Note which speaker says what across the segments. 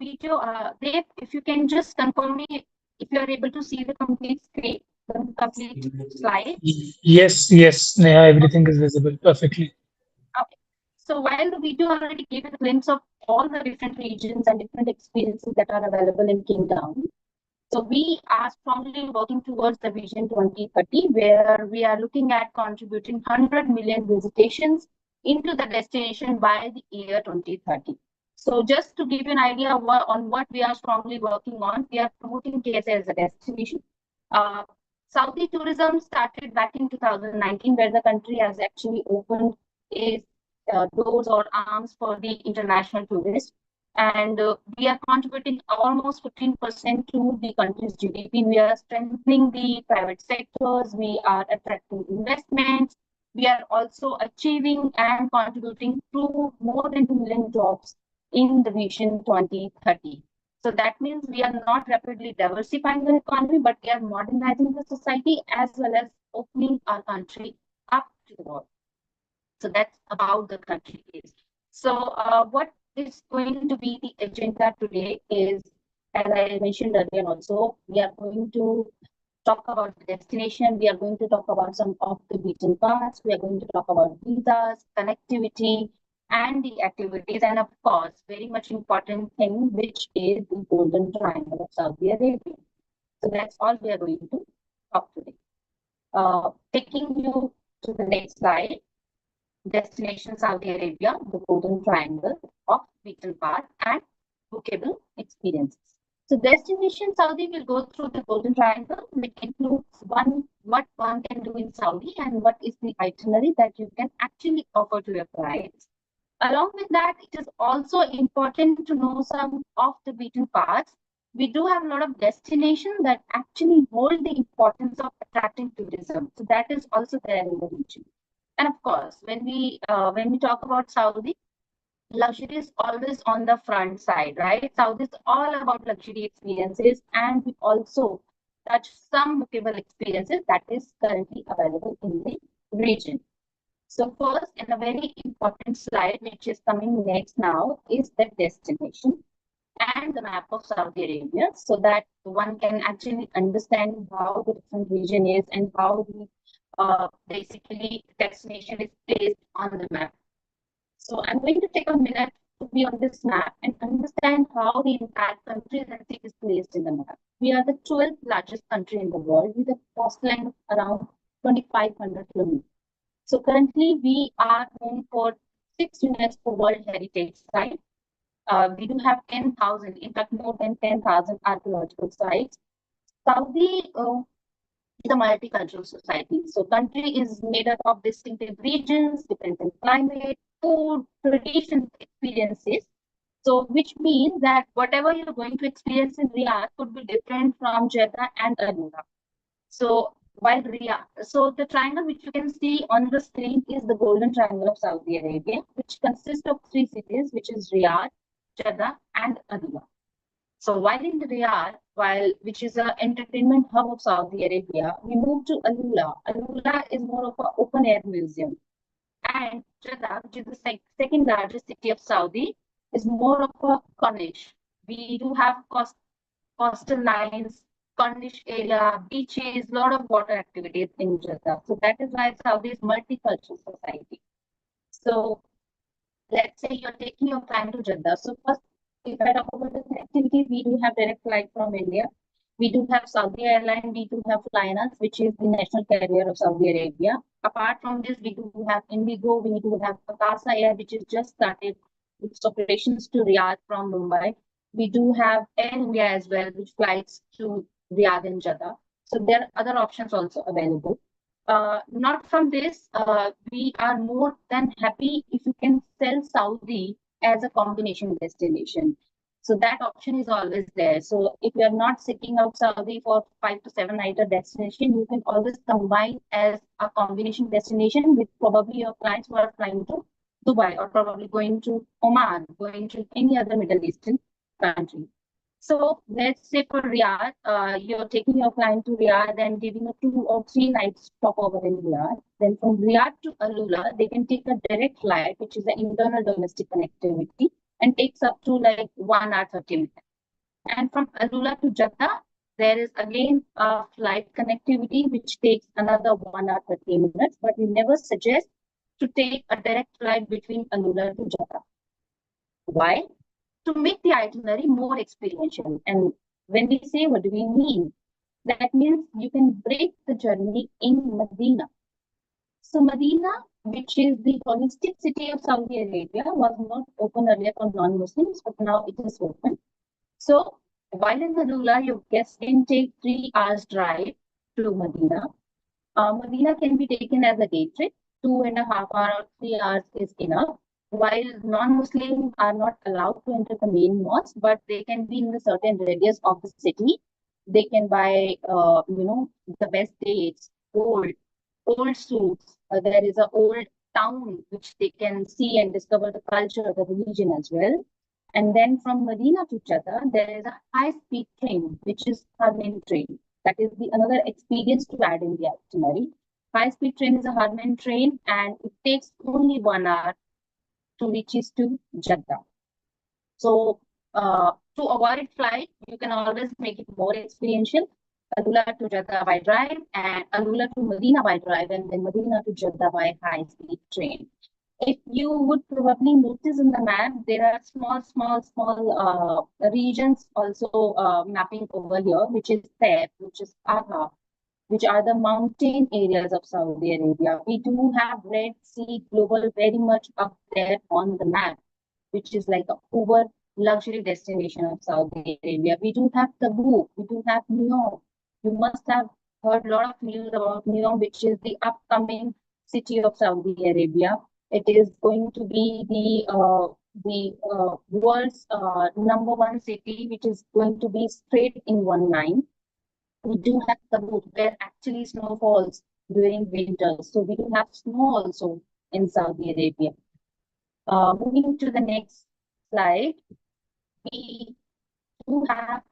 Speaker 1: video, Dave, if you can just confirm me if you are able to see the complete screen, the complete slide.
Speaker 2: Yes, Neha, everything is visible perfectly.
Speaker 1: Okay. So while the video already gave a glimpse of all the different regions and different experiences that are available in Kingdom, so we are strongly working towards the Vision 2030, where we are looking at contributing 100 million visitations into the destination by the year 2030. So just to give you an idea on what we are strongly working on, we are promoting KSA as a destination. Uh, Saudi tourism started back in 2019, where the country has actually opened its doors or arms for the international tourists. And we are contributing almost 15% to the country's GDP. We are strengthening the private sectors. We are attracting investments. We are also achieving and contributing to more than 2 million jobs in the Vision 2030. So that means we are not rapidly diversifying the economy, but we are modernizing the society as well as opening our country up to the world. So that's about the country is. So what is going to be the agenda today is, as I mentioned earlier also, we are going to talk about the destination. We are going to talk about some of the beaten paths. We are going to talk about visas, connectivity, and the activities. And of course, very much important thing, which is the Golden Triangle of Saudi Arabia. So that's all we are going to talk today. Taking you to the next slide. Destination Saudi Arabia, the Golden Triangle of beaten path and bookable experiences. So destination Saudi will go through the Golden Triangle, which includes what one can do in Saudi and what is the itinerary that you can actually offer to your clients. Along with that, it is also important to know some of the beaten paths. We do have a lot of destinations that actually hold the importance of attracting tourism. So that is also there in the region. And of course, when we talk about Saudi, luxury is always on the front side, right? Saudi is all about luxury experiences, and we also touch some bookable experiences that is currently available in the region. So first, in a very important slide, which is coming next now, is the destination and the map of Saudi Arabia, so that one can actually understand how the different region is and how the basically destination is placed on the map. So I'm going to take a minute to be on this map and understand how the entire country is placed in the map. We are the 12th largest country in the world with a coastline of around 2,500 kilometers. So currently we are home for 6 UNESCO World Heritage Sites. We do have 10,000, in fact, more than 10,000 archaeological sites. Saudi is a multicultural society. So country is made up of distinctive regions, different climate, food, traditions, experiences. So which means that whatever you're going to experience in Riyadh could be different from Jeddah and Alula. So while Riyadh, so the triangle which you can see on the screen is the Golden Triangle of Saudi Arabia, which consists of 3 cities, which is Riyadh, Jeddah, and Alula. So while in Riyadh, which is an entertainment hub of Saudi Arabia, we moved to Alula. Alula is more of an open air museum. And Jeddah, which is the second largest city of Saudi, is more of a Corniche. We do have coastal lines, Corniche area, beaches, lot of water activities in Jeddah. So that is why Saudi is multicultural society. So let's say you're taking your plan to Jeddah. So first, if I talk about the connectivity, we do have direct flight from India. We do have Saudi Airlines, we do have Flynas, which is the national carrier of Saudi Arabia. Apart from this, we do have Indigo, we do have Akasa Air, which is just started its operations to Riyadh from Mumbai. We do have Air India as well, which flies to Riyadh and Jeddah. So there are other options also available. Not from this, we are more than happy if you can sell Saudi as a combination destination. So that option is always there. So if you are not seeking out Saudi for 5 to 7 nighter destination, you can always combine as a combination destination with probably your clients who are flying to Dubai or probably going to Oman, going to any other Middle Eastern country. So let's say for Riyadh, you're taking your client to Riyadh and giving a 2 or 3 nights stopover in Riyadh. Then from Riyadh to Alula, they can take a direct flight, which is an internal domestic connectivity. and takes up to like 1 hour 30 minutes. And from Alula to Jeddah, there is again a flight connectivity which takes another 1 hour 30 minutes, but we never suggest to take a direct flight between Alula to Jeddah. Why? To make the itinerary more experiential. And when we say what do we mean? That means you can break the journey in Medina. So Medina, which is the holistic city of Saudi Arabia, was not open earlier for non-Muslims, but now it is open. So while in Alula, your guests can take 3 hours drive to Medina. Medina can be taken as a day trip. 2.5 hours or 3 hours is enough. While non-Muslims are not allowed to enter the main mosque, but they can be in a certain radius of the city. They can buy, the best dates, old suits. There is an old town which they can see and discover the culture, the religion as well. And then from Medina to Jeddah, there is a high-speed train, which is Harmain train. That is the another experience to add in the itinerary. High-speed train is a Harmain train, and it takes only 1 hour to reach to Jeddah. So to avoid flight, you can always make it more experiential. Alula to Jeddah by drive, and Alula to Medina by drive, and then Medina to Jeddah by high-speed train. If you would probably notice in the map, there are small regions also mapping over here, which is Taif, which is Aha, which are the mountain areas of Saudi Arabia. We do have Red Sea Global very much up there on the map, which is like a over luxury destination of Saudi Arabia. We do have Tabuk, we do have Neom. You must have heard a lot of news about Neom, which is the upcoming city of Saudi Arabia. It is going to be the world's #1 city, which is going to be straight in one line. We do have Tabuk, where actually snow falls during winter. So we do have snow also in Saudi Arabia. Moving to the next slide, we do have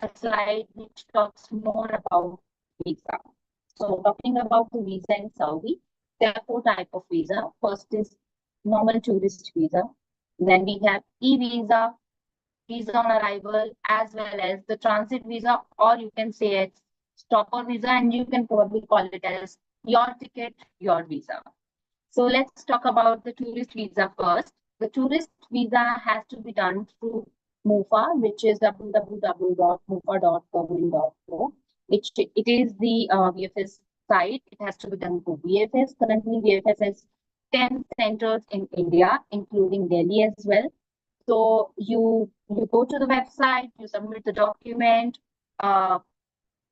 Speaker 1: a slide which talks more about visa. So talking about the visa in Saudi, there are 4 types of visa. First is normal tourist visa. Then we have e-visa, visa on arrival, as well as the transit visa, or you can say it's stopper visa, and you can probably call it as your ticket, your visa. So let's talk about the tourist visa first. The tourist visa has to be done through MUFA, which is www.mufa.government.co. It is the VFS site. It has to be done through VFS. Currently, VFS has 10 centers in India, including Delhi as well. So you go to the website, you submit the document,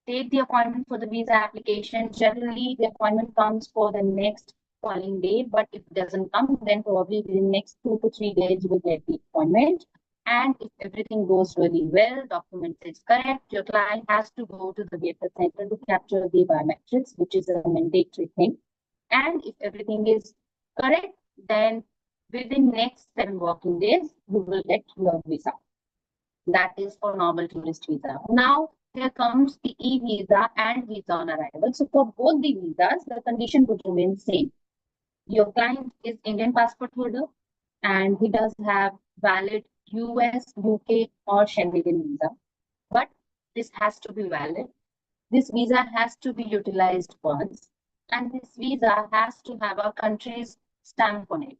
Speaker 1: take the appointment for the visa application. Generally, the appointment comes for the next following day, but if it doesn't come, then probably within the next 2 to 3 days, you will get the appointment. And if everything goes really well, document is correct, your client has to go to the VFS center to capture the biometrics, which is a mandatory thing. And if everything is correct, then within next 7 working days, you will get your visa. That is for normal tourist visa. Now, here comes the e-visa and visa on arrival. So for both the visas, the condition would remain same. Your client is Indian passport holder, and he does have valid US, UK, or Schengen visa. But this has to be valid. This visa has to be utilized once, and this visa has to have a country's stamp on it.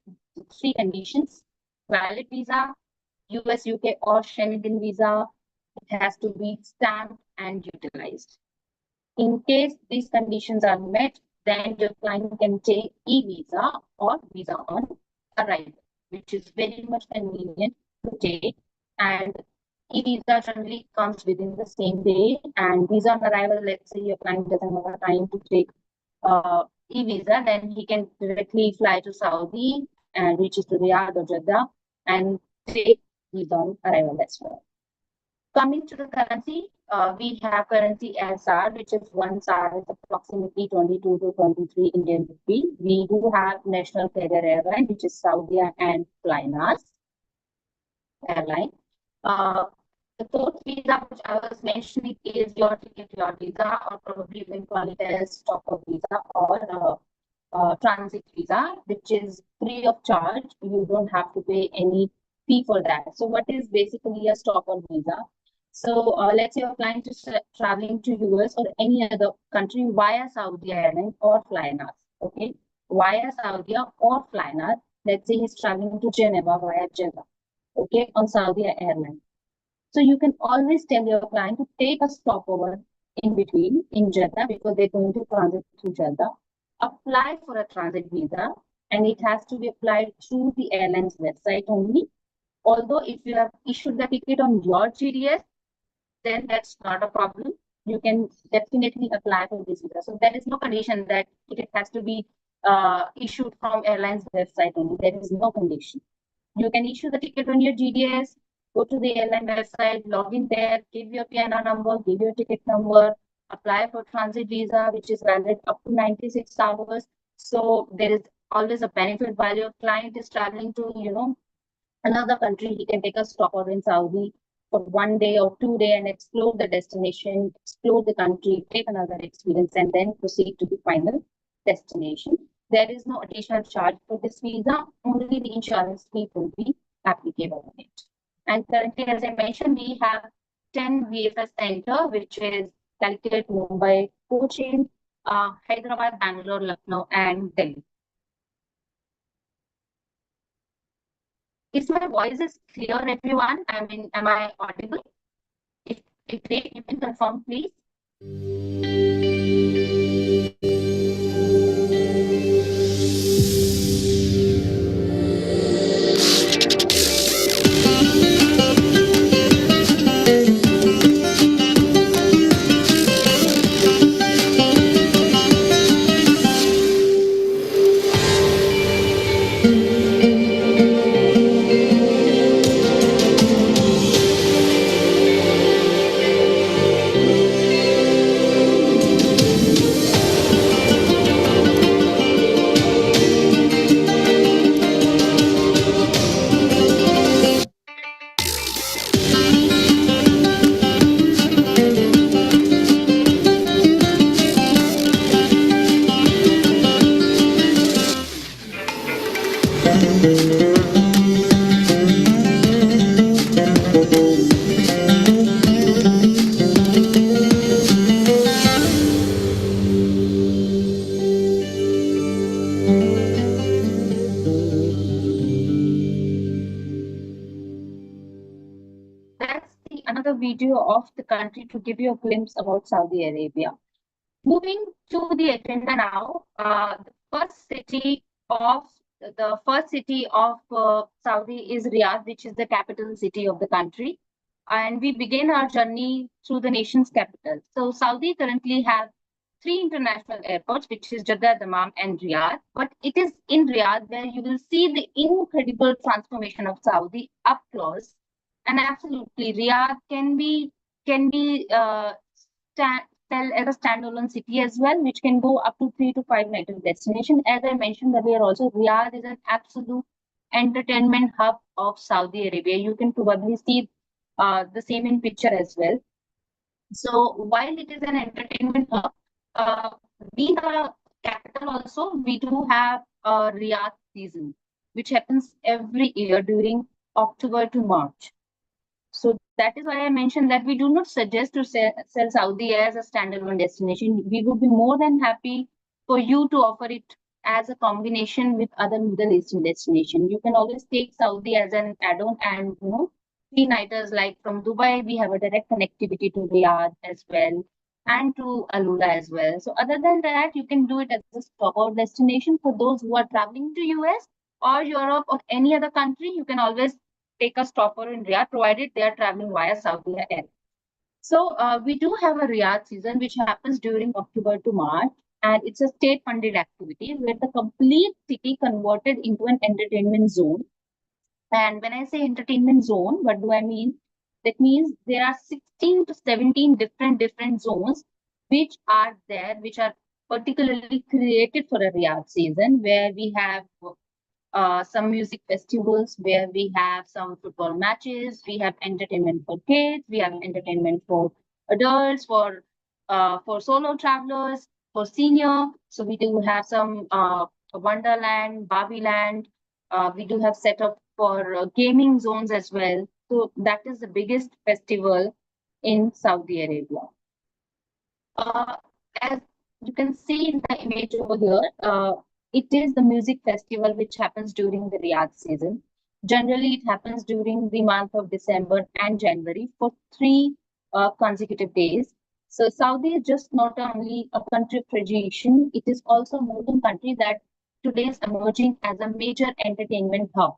Speaker 1: 3 conditions: valid visa, US, UK, or Schengen visa. It has to be stamped and utilized. In case these conditions are met, then your client can take e-visa or visa on arrival, which is very much convenient to take. And e-visa generally comes within the same day. And visa on arrival, let's say your client doesn't have time to take e-visa, then he can directly fly to Saudi and reaches to Riyadh or Jeddah and take visa on arrival as well. Coming to the currency, we have currency as SAR, which is 1 SAR is approximately 22 to 23 Indian rupee. We do have national carrier airline, which is Saudia and Flynas airline. The fourth visa, which I was mentioning, is your ticket, your visa, or probably you can call it as stopper visa or transit visa, which is free of charge. You don't have to pay any fee for that. So what is basically a stopper visa? So let's say you're planning to traveling to US or any other country via Saudi Airlines or Flynas. Okay, via Saudi or Flynas. Let's say he's traveling to Geneva via Jeddah. Okay, on Saudi Airlines. So you can always tell your client to take a stopover in between in Jeddah because they're going to transit through Jeddah. Apply for a transit visa, and it has to be applied through the airline's website only. Although if you have issued the ticket on your GDS, then that's not a problem. You can definitely apply for this visa. So there is no condition that it has to be issued from airline's website only. There is no condition. You can issue the ticket on your GDS, go to the airline website, log in there, give your PNR number, give your ticket number, apply for transit visa, which is valid up to 96 hours. So there is always a benefit while your client is traveling to, another country. He can take a stopover in Saudi for 1 day or 2 days and explore the destination, explore the country, take another experience, and then proceed to the final destination. There is no additional charge for this visa. Only the insurance fee will be applicable on it. And currently, as I mentioned, we have 10 VFS center, which is Calicut, Mumbai, Cochin, Hyderabad, Bangalore, Lucknow, and Delhi. Is my voice is clear, everyone? I mean, am I audible? If great, you can confirm, please. That's the another video of the country to give you a glimpse about Saudi Arabia. Moving to the agenda now, the first city of Saudi is Riyadh, which is the capital city of the country. And we begin our journey through the nation's capital. So Saudi currently have 3 international airports, which is Jeddah, Dammam, and Riyadh. But it is in Riyadh where you will see the incredible transformation of Saudi up close. And absolutely, Riyadh can be tell as a standalone city as well, which can go up to 3 to 5 night destination. As I mentioned earlier, also Riyadh is an absolute entertainment hub of Saudi Arabia. You can probably see the same in picture as well. So while it is an entertainment hub, being a capital also, we do have a Riyadh season, which happens every year during October to March. So that is why I mentioned that we do not suggest to sell Saudi as a standalone destination. We would be more than happy for you to offer it as a combination with other Middle Eastern destination. You can always take Saudi as an add-on, and 3-nighters like from Dubai, we have a direct connectivity to Riyadh as well and to Alula as well. So other than that, you can do it as a stopover destination for those who are traveling to US or Europe or any other country. You can always take a stopper in Riyadh, provided they are traveling via Saudi Air. So we do have a Riyadh season, which happens during October to March, and it's a state-funded activity where the complete city converted into an entertainment zone. And when I say entertainment zone, what do I mean? That means there are 16 to 17 different zones which are there, which are particularly created for a Riyadh season, where we have some music festivals, where we have some football matches, we have entertainment for kids, we have entertainment for adults, for solo travelers, for senior. So we do have some Wonderland, Barbie Land. We do have set of for gaming zones as well. So that is the biggest festival in Saudi Arabia. As you can see in the image over here, it is the music festival which happens during the Riyadh season. Generally, it happens during the month of December and January for 3 consecutive days. So Saudi is just not only a country of tradition, it is also a modern country that today is emerging as a major entertainment hub.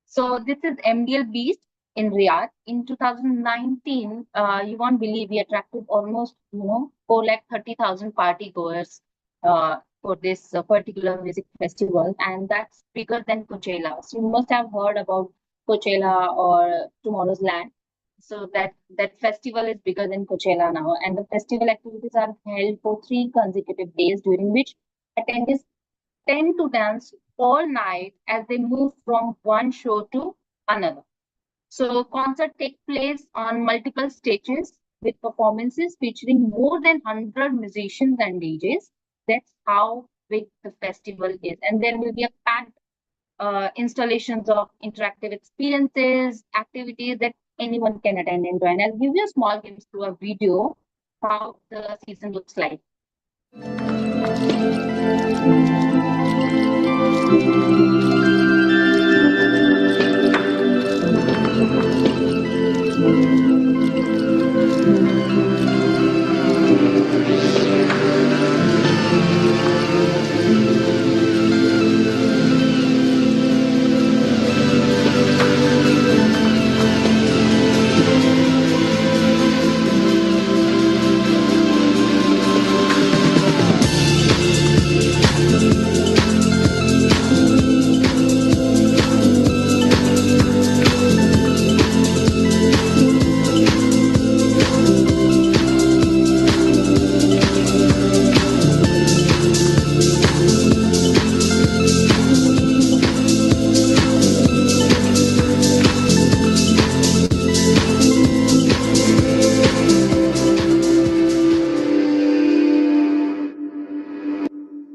Speaker 1: So this is MDL Beast in Riyadh. In 2019, you won't believe we attracted almost 430,000 party goers for this particular music festival, and that's bigger than Coachella. So you must have heard about Coachella or Tomorrow's Land. So that festival is bigger than Coachella now, and the festival activities are held for 3 consecutive days, during which attendees tend to dance all night as they move from one show to another. So concerts take place on multiple stages with performances featuring more than 100 musicians and DJs. That's how big the festival is. And there will be a packed installations of interactive experiences, activities that anyone can attend and join. I'll give you a small glimpse through a video how the season looks like.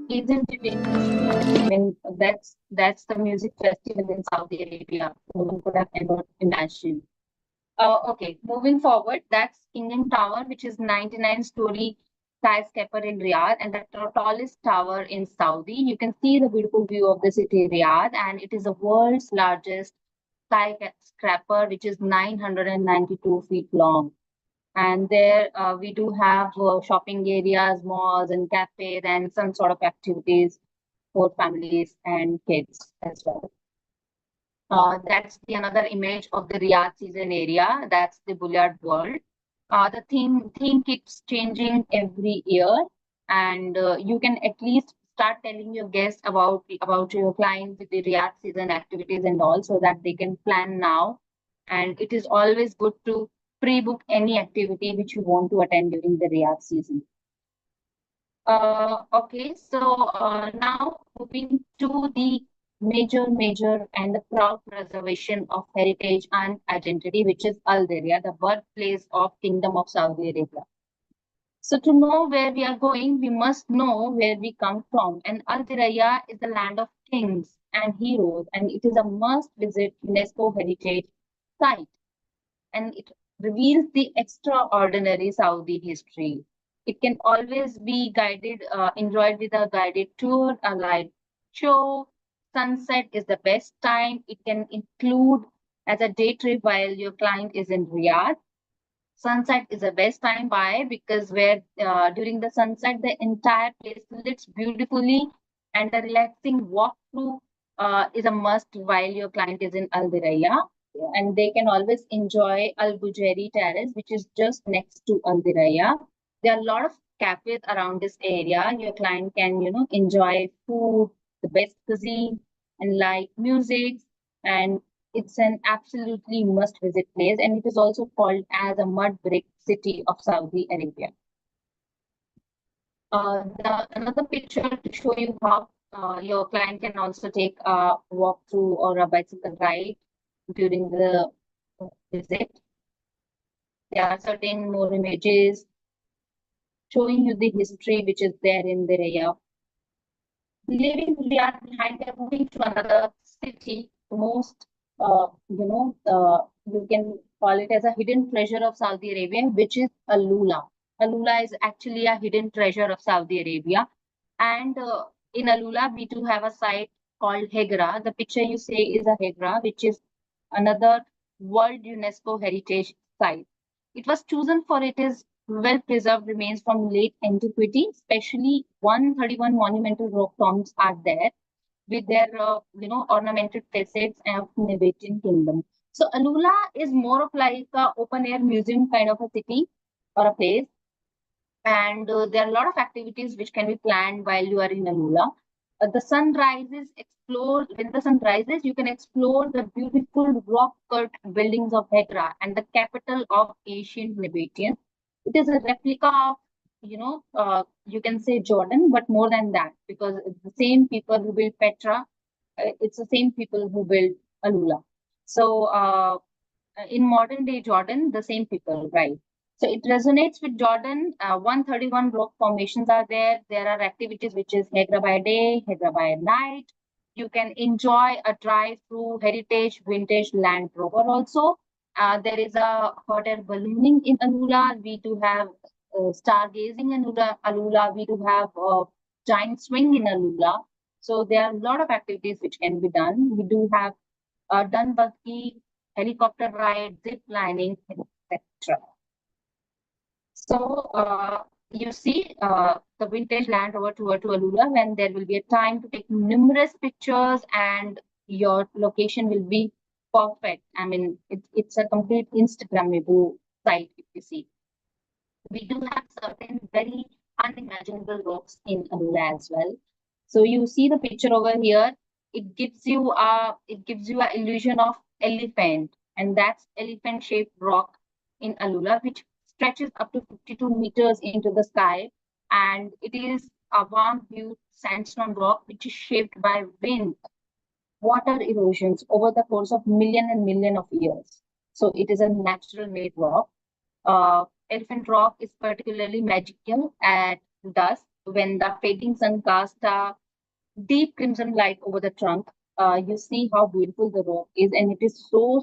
Speaker 1: Isn't it interesting? I mean, that's the music festival in Saudi Arabia. No one could have ever imagined. Okay, moving forward, that's Kingdom Tower, which is 99-story skyscraper in Riyadh and the tallest tower in Saudi. You can see the beautiful view of the city Riyadh, and it is the world's largest skyscraper, which is 992 feet long. And there we do have shopping areas, malls, and cafes, and some sort of activities for families and kids as well. That's the another image of the Riyadh season area. That's the Boulevard World. The theme keeps changing every year, and you can at least start telling your guests about your clients with the Riyadh season activities and all, so that they can plan now. And it is always good to pre-book any activity which you want to attend during the Riyadh season. Okay, so now moving to the major and the proud preservation of heritage and identity, which is Al Diriyah, the birthplace of Kingdom of Saudi Arabia. So to know where we are going, we must know where we come from. And Al Diriyah is the land of kings and heroes, and it is a must-visit UNESCO heritage site. And it reveals the extraordinary Saudi history. It can always be enjoyed with a guided tour, a live show. Sunset is the best time. It can include as a day trip while your client is in Riyadh. Sunset is the best time. Why? Because during the sunset, the entire place looks beautifully, and the relaxing walkthrough is a must while your client is in Al Diriyah. And they can always enjoy Al Bujairi Terrace, which is just next to Al Diriyah. There are a lot of cafes around this area. Your client can, enjoy food, the best cuisine, and like music. And it's an absolutely must-visit place, and it is also called as a mud brick city of Saudi Arabia. Another picture to show you how your client can also take a walkthrough or a bicycle ride during the visit. There are certain more images showing you the history which is there in the area. Leaving Riyadh behind, they're moving to another city, the most you can call it as a hidden treasure of Saudi Arabia, which is Alula. Alula is actually a hidden treasure of Saudi Arabia. And in Alula, we do have a site called Hegra. The picture you say is a Hegra, which is another World UNESCO Heritage Site. It was chosen for its well-preserved remains from late antiquity, especially 131 monumental rock tombs are there with their ornamented facades of Nabatean kingdom. So Alula is more of like a open air museum kind of a city or a place, and there are a lot of activities which can be planned while you are in Alula. When the sun rises, you can explore the beautiful rock-cut buildings of Hegra and the capital of ancient Nabatean. It is a replica of, you can say Jordan, but more than that, because it's the same people who built Petra. It's the same people who built Alula. So in modern day Jordan, the same people, right? So it resonates with Jordan. 131 rock formations are there. There are activities which is Hegra by day, Hegra by night. You can enjoy a drive through heritage vintage Land Rover also. There is a hot air ballooning in Alula. We do have stargazing in Alula. We do have a giant swing in Alula. So there are a lot of activities which can be done. We do have done buggy, helicopter ride, zip lining, etc. So you see the vintage Land Rover tour to Alula, when there will be a time to take numerous pictures and your location will be perfect. I mean, it's a complete Instagrammable site if you see. We do have certain very unimaginable rocks in Alula as well. So you see the picture over here. It gives you a illusion of elephant, and that's elephant shaped rock in Alula, which stretches up to 52 meters into the sky, and it is a warm hued sandstone rock which is shaped by wind, water erosions over the course of million and million of years. So it is a natural made rock. Elephant Rock is particularly magical at dusk when the fading sun casts a deep crimson light over the trunk. You see how beautiful the rock is, and it is so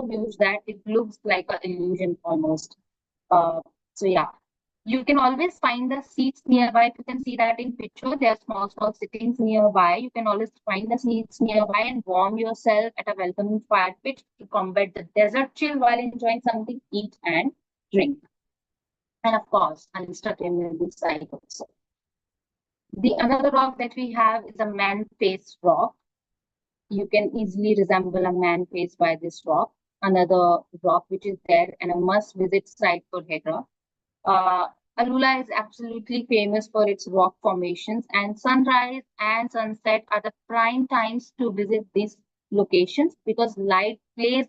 Speaker 1: huge that it looks like an illusion almost. So yeah, you can always find the seats nearby. You can see that in picture. There are small sittings nearby. You can always find the seats nearby and warm yourself at a welcoming fire pit to combat the desert chill while enjoying something, eat and drink. And of course, an Instagrammable site also. The another rock that we have is a man-faced rock. You can easily resemble a man face by this rock. Another rock which is there and a must-visit site for Hegra. Alula is absolutely famous for its rock formations, and sunrise and sunset are the prime times to visit these locations because light plays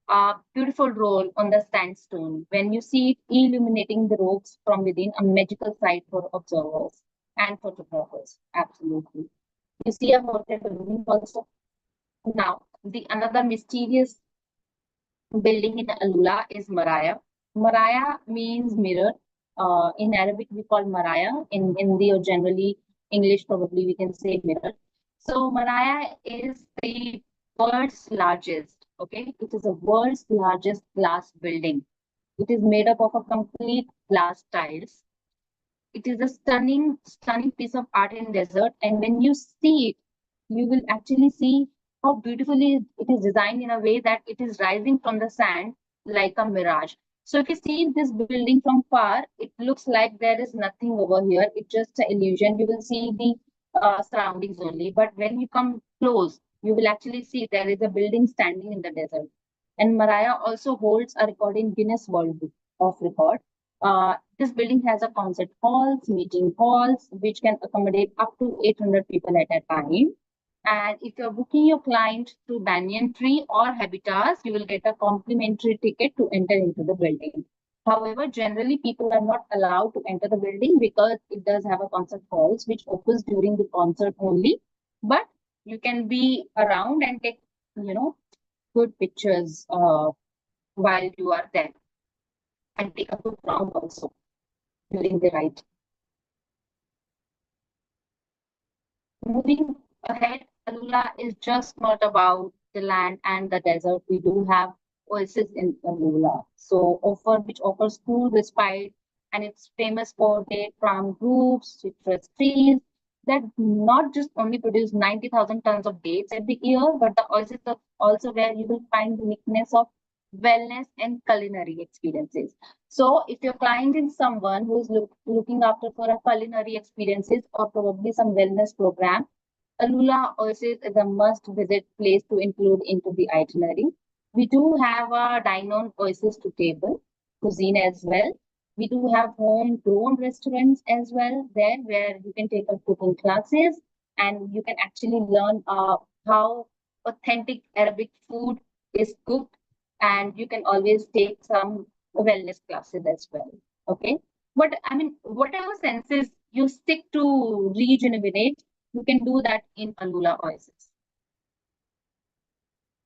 Speaker 1: a beautiful role on the sandstone. When you see it illuminating the rocks from within, a magical sight for observers and photographers. Absolutely. You see a hotel building also. Now, the another mysterious building in Alula is Maraya. Maraya means mirror. In Arabic, we call Maraya. In Hindi or generally English, probably we can say mirror. So Maraya is the world's largest. Okay, it is the world's largest glass building. It is made up of a complete glass tiles. It is a stunning piece of art in desert. And when you see it, you will actually see how beautifully it is designed in a way that it is rising from the sand like a mirage. So if you see this building from far, it looks like there is nothing over here. It's just an illusion. You will see the surroundings only. But when you come close, you will actually see there is a building standing in the desert. And Maraya also holds a record in Guinness World Book of Record. This building has a concert halls, meeting halls, which can accommodate up to 800 people at a time. And if you're booking your client through Banyan Tree or Habitats, you will get a complimentary ticket to enter into the building. However, generally people are not allowed to enter the building because it does have a concert halls which opens during the concert only. But you can be around and take, good pictures while you are there, and take a good round also during the ride. Moving ahead, Alula is just not about the land and the desert, we do have oasis in Alula. So which offers cool respite, and it's famous for date palm groves, citrus trees that not just only produce 90,000 tons of dates every year, but the oasis is also where you will find the uniqueness of wellness and culinary experiences. So if your client is someone who is looking after for a culinary experiences or probably some wellness program, Alula Oasis is a must-visit place to include into the itinerary. We do have a dine-on Oasis to table cuisine as well. We do have home-grown restaurants as well there, where you can take up cooking classes and you can actually learn how authentic Arabic food is cooked, and you can always take some wellness classes as well. Okay, but I mean, whatever senses you stick to rejuvenate, you can do that in Alula Oasis.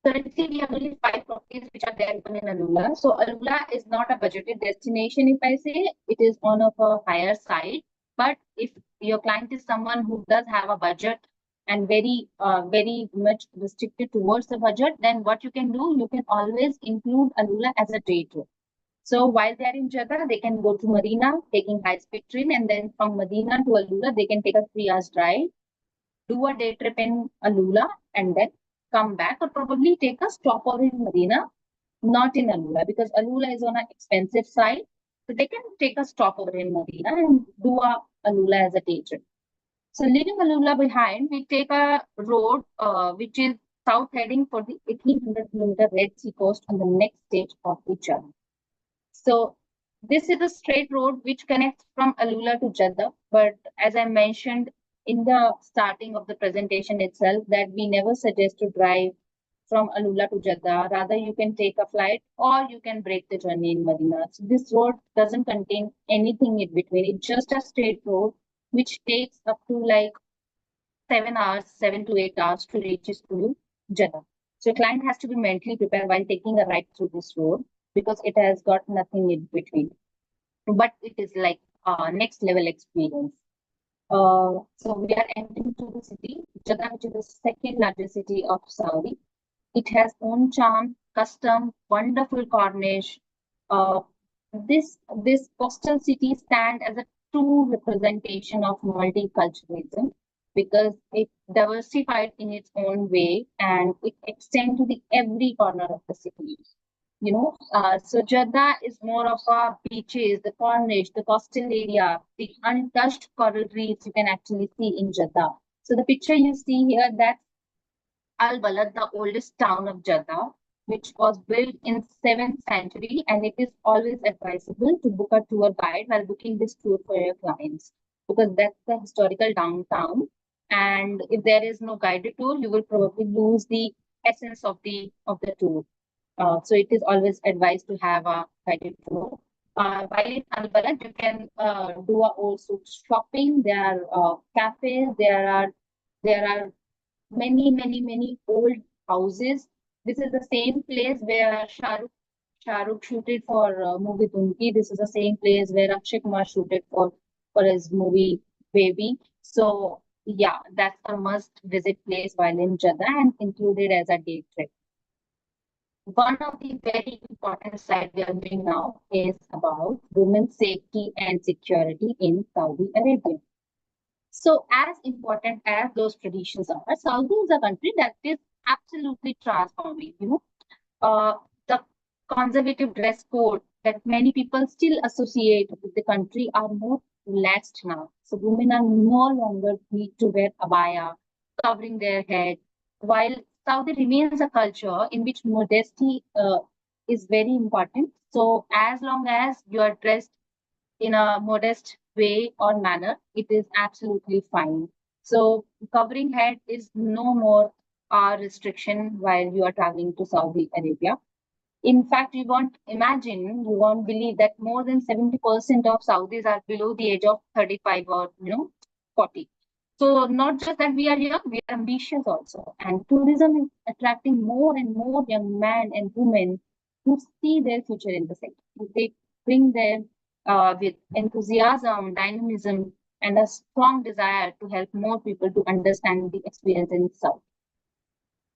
Speaker 1: Currently, we have only 5 properties which are there in Alula. So Alula is not a budgeted destination, if I say. It is on of a higher side. But if your client is someone who does have a budget and very much restricted towards the budget, then what you can do, you can always include Alula as a day trip. So while they are in Jeddah, they can go to Marina, taking high-speed train, and then from Medina to Alula, they can take a 3 hours drive, do a day trip in Alula, and then come back, or probably take a stopover in Medina, not in Alula, because Alula is on an expensive side. So they can take a stopover in Medina and do a Alula as a day trip. So leaving Alula behind, we take a road which is south heading for the 1800-kilometer Red Sea coast on the next stage of the journey. So this is a straight road which connects from Alula to Jeddah. But as I mentioned in the starting of the presentation itself, that we never suggest to drive from Alula to Jeddah. Rather, you can take a flight or you can break the journey in Medina. So this road doesn't contain anything in between. It's just a straight road which takes up to like 7 to 8 hours to reach to Jeddah. So client has to be mentally prepared while taking a ride through this road, because it has got nothing in between. But it is like next level experience. So we are entering to the city, Jeddah, which is the second largest city of Saudi. It has own charm, custom, wonderful Cornish. This coastal city stands as a true representation of multiculturalism, because it diversified in its own way and it extends to the every corner of the city. So Jeddah is more of a beaches, the Corniche, the coastal area, the untouched coral reefs you can actually see in Jeddah. So the picture you see here, that's Al Balad, the oldest town of Jeddah, which was built in 7th century, and it is always advisable to book a tour guide while booking this tour for your clients, because that's the historical downtown. And if there is no guided tour, you will probably lose the essence of the tour. So it is always advised to have a guided tour. While in Al Balad, you can do also shopping. There are cafes. There are many old houses. This is the same place where Shah Rukh shooted for movie Dunki. This is the same place where Akshay Kumar shooted for his movie Baby. So yeah, that's a must visit place while in Jeddah and included as a day trip. One of the very important slides we are doing now is about women's safety and security in Saudi Arabia. So as important as those traditions are, Saudi is a country that is absolutely transforming. The conservative dress code that many people still associate with the country are more relaxed now. So women are no longer need to wear abaya, covering their head, while Saudi remains a culture in which modesty is very important. So as long as you are dressed in a modest way or manner, it is absolutely fine. So covering head is no more a restriction while you are traveling to Saudi Arabia. In fact, you won't believe that more than 70% of Saudis are below the age of 35 or 40. So not just that we are young, we are ambitious also. And tourism is attracting more and more young men and women who see their future in the sector. They bring their with enthusiasm, dynamism, and a strong desire to help more people to understand the experience in South.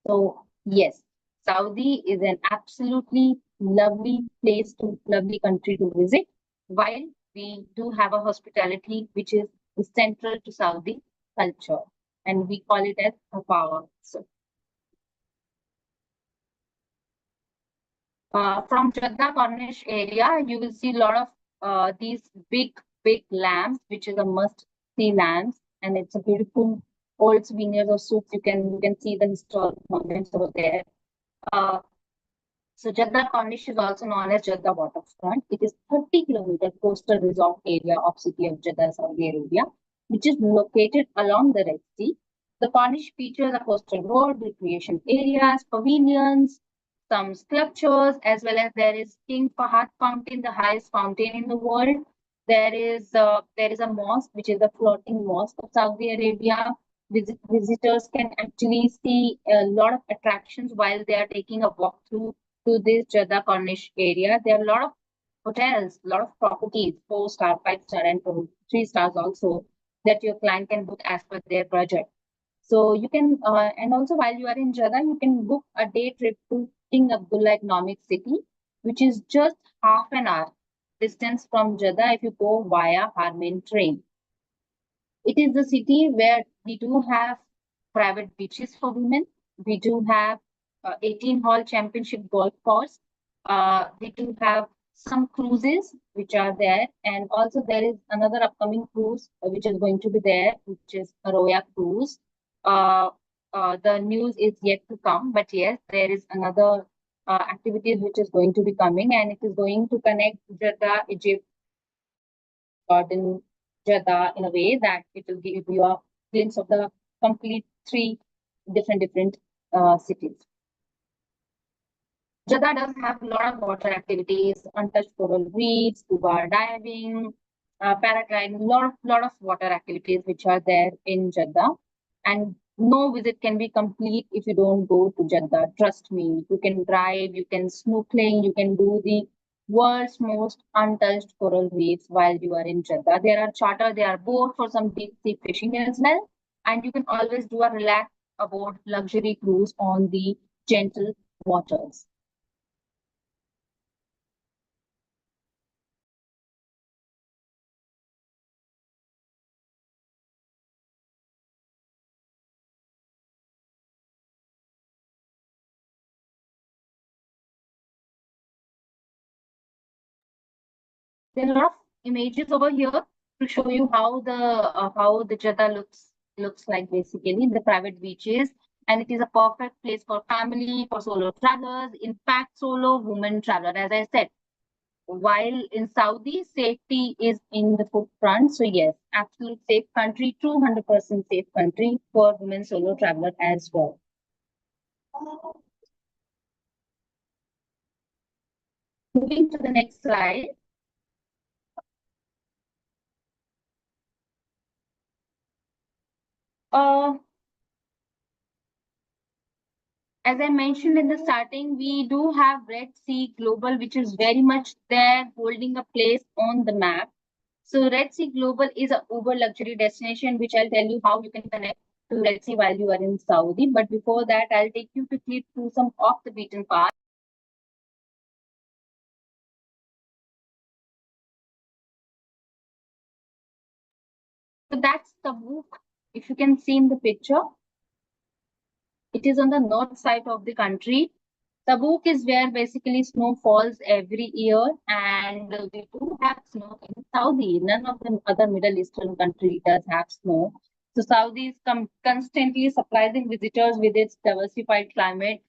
Speaker 1: So Yes, Saudi is an absolutely lovely lovely country to visit. While we do have a hospitality which is central to Saudi culture, and we call it as a power. So, from Jeddah Cornish area, you will see a lot of these big lamps, which is a must-see lamps, and it's a beautiful old souvenirs or souks. You can see the historic monuments over there. Uh, So Jeddah Cornish is also known as Jeddah Waterfront. It is 30-kilometer coastal resort area of city of Jeddah, Saudi Arabia, which is located along the Red Sea. The Cornish features a coastal road, recreation areas, pavilions, some sculptures, as well as there is King Fahad Fountain, the highest fountain in the world. There is a mosque, which is the floating mosque of Saudi Arabia. Visitors can actually see a lot of attractions while they are taking a walk through to this Jeddah Cornish area. There are a lot of hotels, a lot of properties, 4-star, 5-star, and 3 stars also that your client can book as per their budget. So you can, and also while you are in Jeddah, you can book a day trip to King Abdullah Economic City, which is just half an hour distance from Jeddah if you go via Harmain train. It is the city where we do have private beaches for women. We do have 18-hole championship golf course. We do have some cruises which are there, and also there is another upcoming cruise which is going to be there, which is Aroya cruise. The news is yet to come, but yes, there is another activities which is going to be coming, and it is going to connect Jeddah, Egypt, Jordan, Jeddah in a way that it will give you a glimpse of the complete three different cities. Jeddah does have a lot of water activities, untouched coral reefs, scuba diving, paragliding, lot of water activities which are there in Jeddah. And no visit can be complete if you don't go to Jeddah. Trust me, you can drive, you can snorkeling, you can do the world's most untouched coral reefs while you are in Jeddah. There are boat for some deep sea fishing as well. And you can always do a relaxed aboard luxury cruise on the gentle waters. There are a lot of images over here to show you how the Jeddah looks like basically the private beaches, and it is a perfect place for family, for solo travelers, in fact solo women traveler. As I said, while in Saudi, safety is in the forefront. So yes, absolute safe country, 200% safe country for women solo traveler as well. Moving to the next slide. As I mentioned in the starting, we do have Red Sea Global, which is very much there holding a place on the map. So Red Sea Global is a uber luxury destination, which I'll tell you how you can connect to Red Sea while you are in Saudi. But before that, I'll take you quickly through some off the beaten path. So that's Tabuk. If you can see in the picture, it is on the north side of the country. Tabuk is where basically snow falls every year, and we do have snow in Saudi. None of the other Middle Eastern country does have snow. So Saudi is constantly surprising visitors with its diversified climate.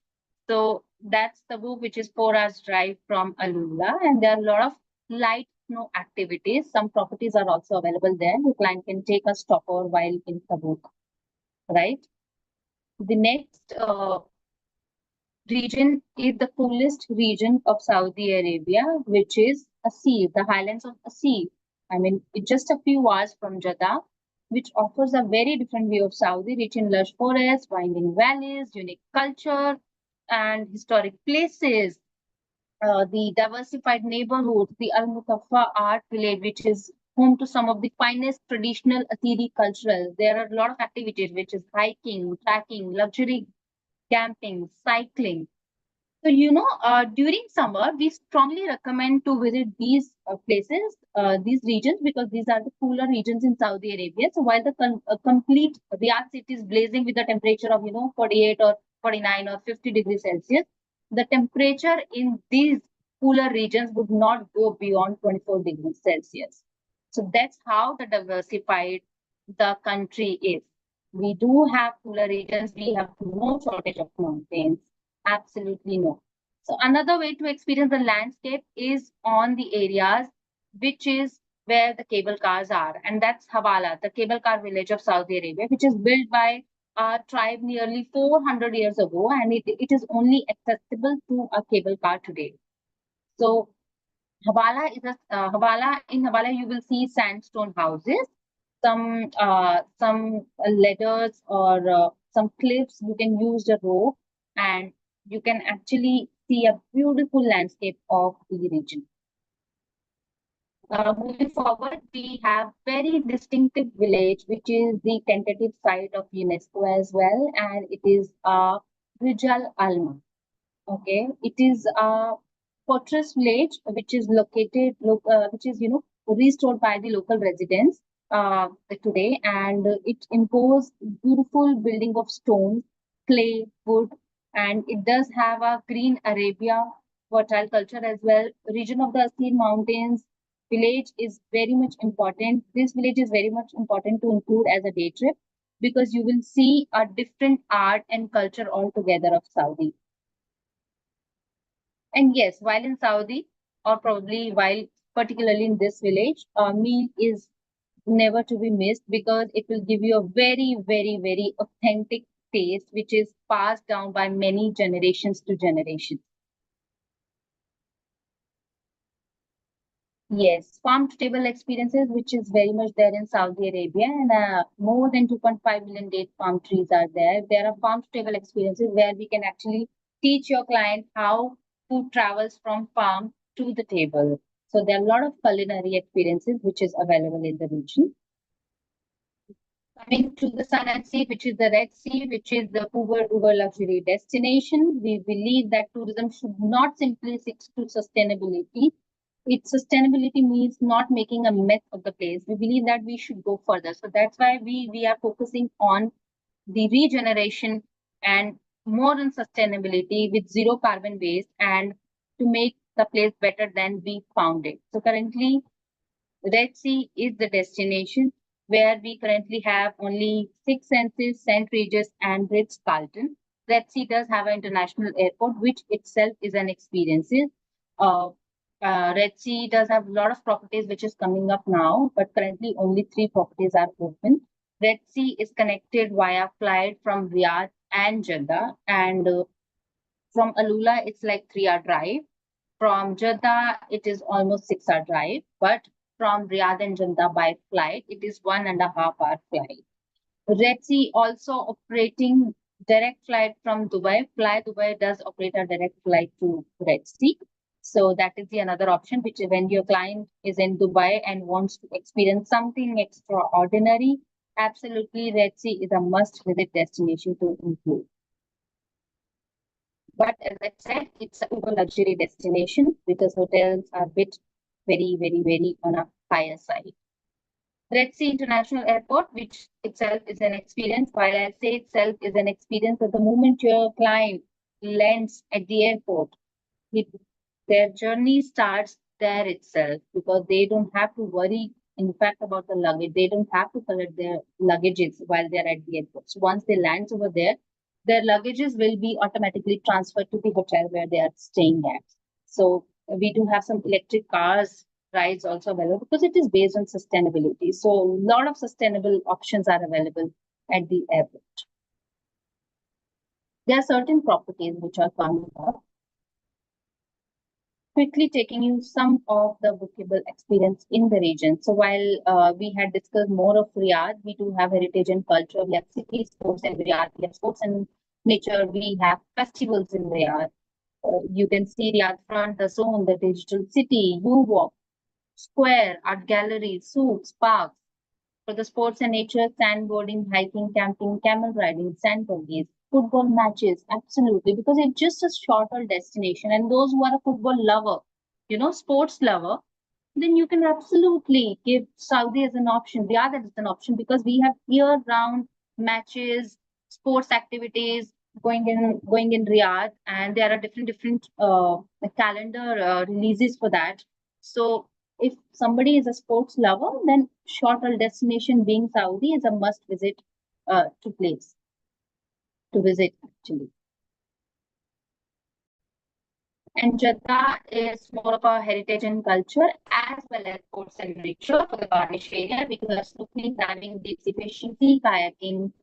Speaker 1: So that's Tabuk, which is 4 hours drive from Alula, and there are a lot of light snow activities. Some properties are also available there. The client can take a stopper while in Tabuk, right? The next region is the coolest region of Saudi Arabia, which is Asir, the highlands of Asir. I mean, it's just a few hours from Jeddah, which offers a very different view of Saudi, rich in lush forests, winding valleys, unique culture, and historic places. The diversified neighborhoods, the Al Mutaffa Art Village, which is home to some of the finest traditional Asiri cultural. There are a lot of activities, which is hiking, trekking, luxury camping, cycling. So, during summer, we strongly recommend to visit these places, these regions, because these are the cooler regions in Saudi Arabia. So, while the complete Riyadh city is blazing with a temperature of, 48 or 49 or 50 degrees Celsius, the temperature in these cooler regions would not go beyond 24 degrees Celsius. So, that's how the diversified the country is. We do have cooler regions, we have no shortage of mountains. Absolutely no. So another way to experience the landscape is on the areas which is where the cable cars are. And that's Hawala, the cable car village of Saudi Arabia, which is built by a tribe nearly 400 years ago. And it is only accessible to a cable car today. So Hawala is in Hawala you will see sandstone houses, some ladders or some cliffs. You can use the rope and you can actually see a beautiful landscape of the region. Moving forward, we have very distinctive village, which is the tentative site of UNESCO as well, and it is Rijal Alma. Okay, it is a fortress village which is located, which is restored by the local residents today, and it imposes beautiful building of stone, clay, wood, and it does have a green Arabia fertile culture as well. Region of the Asir Mountains village is very much important. This village is very much important to include as a day trip because you will see a different art and culture altogether of Saudi. And yes, while in Saudi, or probably while particularly in this village, a meal is never to be missed because it will give you a very, very, very authentic taste, which is passed down by many generations to generations. Yes, farm to table experiences, which is very much there in Saudi Arabia, and more than 2.5 million date palm trees are there. There are farm to table experiences where we can actually teach your client how food travels from farm to the table. So there are a lot of culinary experiences which is available in the region. Coming to the Sun and Sea, which is the Red Sea, which is the uber luxury destination. We believe that tourism should not simply stick to sustainability. Its sustainability means not making a mess of the place. We believe that we should go further. So that's why we are focusing on the regeneration and more on sustainability with zero carbon waste and to make the place better than we found it. So currently, Red Sea is the destination where we currently have only Six Senses, St. Regis, and Ritz-Carlton. Red Sea does have an international airport, which itself is an experience. Red Sea does have a lot of properties which is coming up now, but currently only 3 properties are open. Red Sea is connected via flight from Riyadh and Jeddah, and from Alula it's like 3-hour drive. From Jeddah it is almost 6-hour drive, but from Riyadh and Jeddah by flight it is 1.5-hour flight. Red Sea also operating direct flight from Dubai. Fly Dubai does operate a direct flight to Red Sea. So that is the another option, which is when your client is in Dubai and wants to experience something extraordinary, absolutely Red Sea is a must visit destination to include. But as I said, it's a uber luxury destination because hotels are a bit very, very, very on a higher side. Red Sea International Airport, which itself is an experience. While I say itself is an experience, at the moment your client lands at the airport, their journey starts there itself because they don't have to worry, in fact, about the luggage. They don't have to collect their luggages while they're at the airport. So once they land over there, their luggages will be automatically transferred to the hotel where they are staying at. So we do have some electric cars rides also available because it is based on sustainability. So a lot of sustainable options are available at the airport. There are certain properties which are coming up. Quickly taking you some of the bookable experience in the region. So while we had discussed more of Riyadh, we do have heritage and culture. We have city sports in Riyadh. We have sports and nature. We have festivals in Riyadh. You can see Riyadh Front, the zone, the digital city, U-Walk, Square, art galleries, souks, parks. For the sports and nature, sandboarding, hiking, camping, camel riding, sand buggies, football matches, absolutely, because it's just a shorter destination. And those who are a football lover, sports lover, then you can absolutely give Saudi as an option, Riyadh as an option, because we have year-round matches, sports activities going in Riyadh, and there are different calendar releases for that. So if somebody is a sports lover, then short-haul destination being Saudi is a must visit to place to visit actually. And Jeddah is more of a heritage and culture as well as sports and nature for the Cornish area because of snorkeling, diving, deep sea fishing, sea kayaking,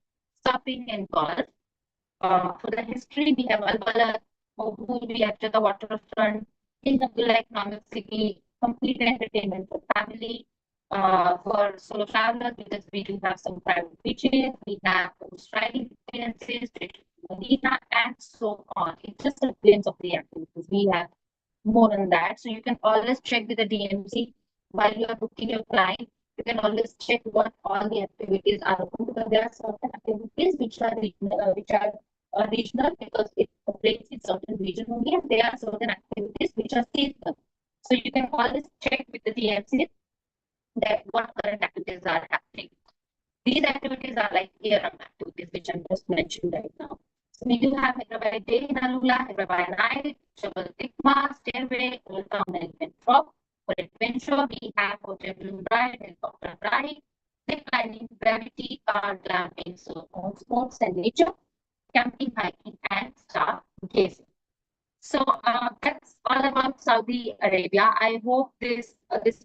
Speaker 1: surfing, and golf. For the history, we have Al Balad, Moghul, we have Jeddah waterfront, in the economic city, complete entertainment for family. For solo travelers, because we do have some private beaches, we have horse riding experiences, Medina, and so on. It's just a glimpse of the activities. We have more than that. So you can always check with the DMC while you are booking your flight. You can always check what all the activities are open because there are certain activities which are regional because it operates in certain region only, and there are certain activities which are seasonal. So you can always check with the DMC that what current activities are happening. These activities are like year-round activities, which I'm just mentioned right now. So we do have Hyderabad Day in Alula, Hyderabad Night, Jabal Tikma, Stairway, Old Town Elephant Drop. For adventure, we have Hotel Room Ride, Helicopter Ride, Zip Lining, Gravity, Car, Glamping, so on sports and nature, camping, hiking, and star gazing. So that's all about Saudi Arabia. I hope this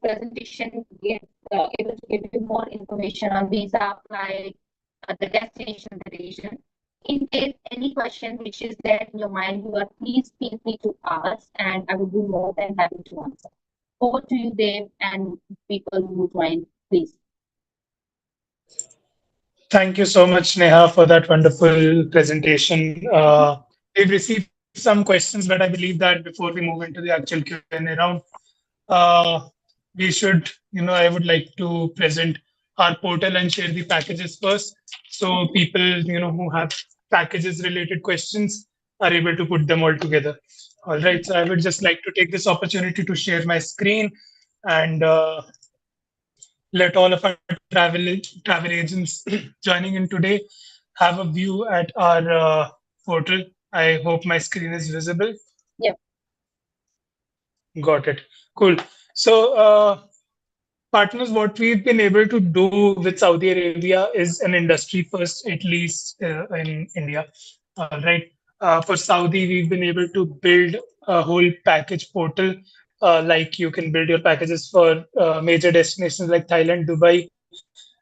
Speaker 1: presentation gave able to give you more information on visa, flight, the destination, the region. In case any question which is there in your mind, please feel free to ask, and I will be more than happy to answer. Over to you, Dave, and people who join, please.
Speaker 2: Thank you so much, Neha, for that wonderful presentation. We've received some questions, but I believe that before we move into the actual Q&A round, uh, we should, I would like to present our portal and share the packages first. So people, who have packages related questions are able to put them all together. All right. So I would just like to take this opportunity to share my screen and let all of our travel agents joining in today have a view at our portal. I hope my screen is visible.
Speaker 1: Yep.
Speaker 2: Got it. Cool. So, partners, what we've been able to do with Saudi Arabia is an industry first, at least in India. Right. For Saudi, we've been able to build a whole package portal. Like you can build your packages for major destinations like Thailand, Dubai,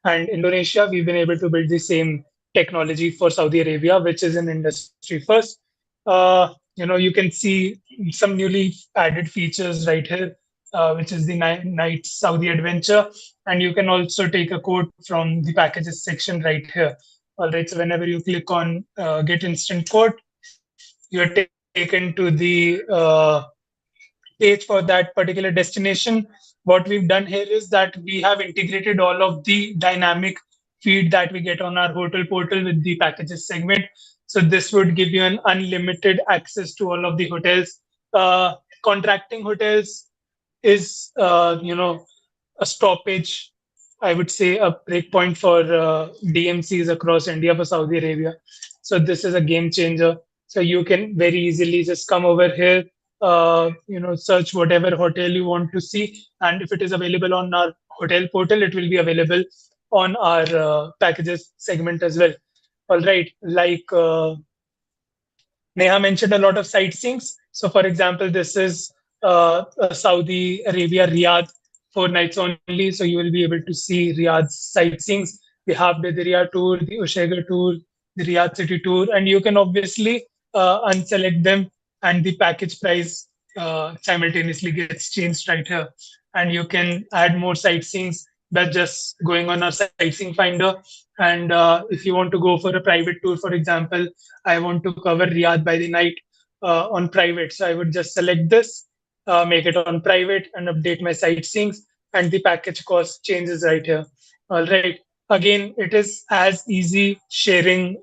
Speaker 2: and Indonesia. We've been able to build the same technology for Saudi Arabia, which is an industry first. You can see some newly added features right here, which is the night Saudi adventure. And you can also take a quote from the packages section right here. All right, so whenever you click on get instant quote, you're taken to the page for that particular destination. What we've done here is that we have integrated all of the dynamic feed that we get on our hotel portal with the packages segment. So this would give you an unlimited access to all of the hotels. Contracting hotels is, a stoppage, I would say, a breakpoint for DMCs across India for Saudi Arabia. So this is a game changer. So you can very easily just come over here, search whatever hotel you want to see, and if it is available on our hotel portal, it will be available on our packages segment as well. All right, like Neha mentioned a lot of sightseeing. So, for example, this is Saudi Arabia, Riyadh, 4 nights only. So you will be able to see Riyadh's sightseeing. The half day the Riyadh tour, the Ushaga tour, the Riyadh city tour, and you can obviously unselect them, and the package price simultaneously gets changed right here. And you can add more sightseeing by just going on our sightseeing finder. And if you want to go for a private tour, for example, I want to cover Riyadh by the night on private. So I would just select this, make it on private, and update my sightseeing, and the package cost changes right here. All right. Again, it is as easy sharing